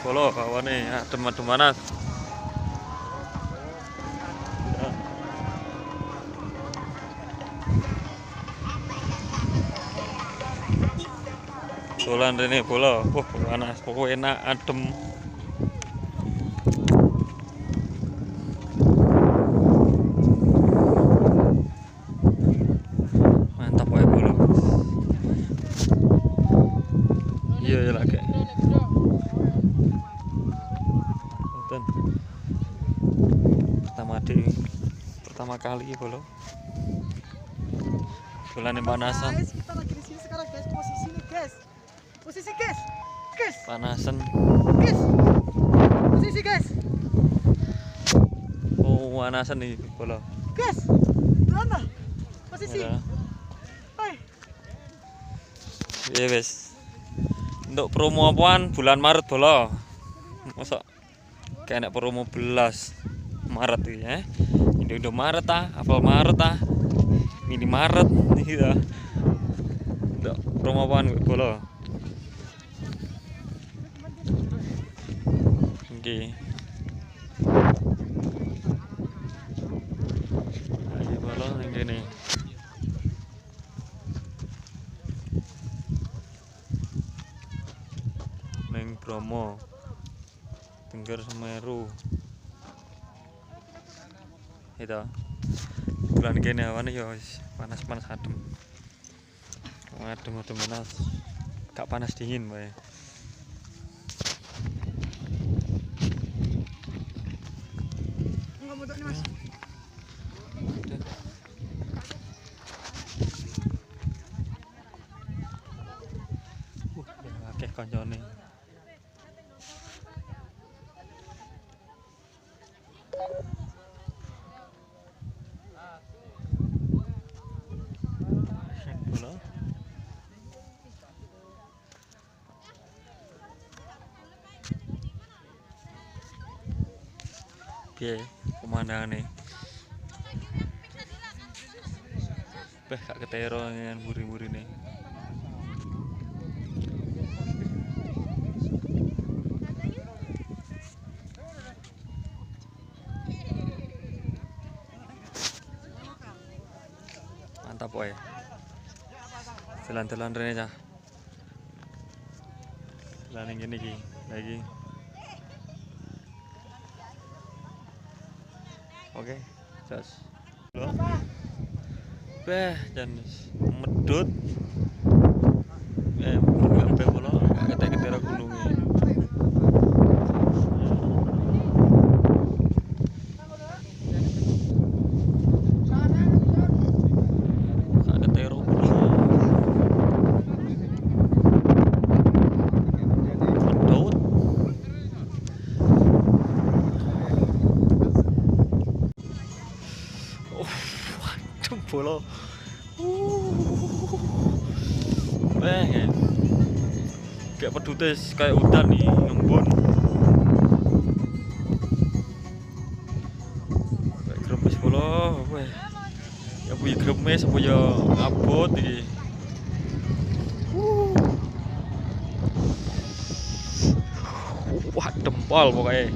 Polo kawane adem-adem panas. Dolan rene bola, panas, pokoknya enak, adem. Mantap wae bola. Iya ya lagi. Nonton. Pertama kali bola. Dolan panasan. Kita lagi di sini sekarang guys, posisi nih guys. Posisi guys. Guys. Panasan. Guys. Posisi guys. Oh, panasan nih bola. Guys. Mana? Posisi. Hai. Iya wes. Untuk promo apaan bulan Maret bola. Masa kayak promo belas Maret ya. Indo Maret Apple Maret Mini Maret gitu. Untuk promo apaan bola. Oke. Ayo bola yang gini. Neng Bromo Tengger Semeru itu bulan gini awan ya panas-panas adem panas gak panas dingin bae Enggak mudah nih Mas. akeh kancane bola piye pemandangane gak ketero dengan buri-burine mantap woy jalan-jalan rene cah jalan yang gini lagi oke jas dan medut kabeh bola ketek-ketek gununge bola kayak pedutes kayak udan nih ngembun kayak gremes bola ya punya gremes apa ya abot iki wah dempal pokoknya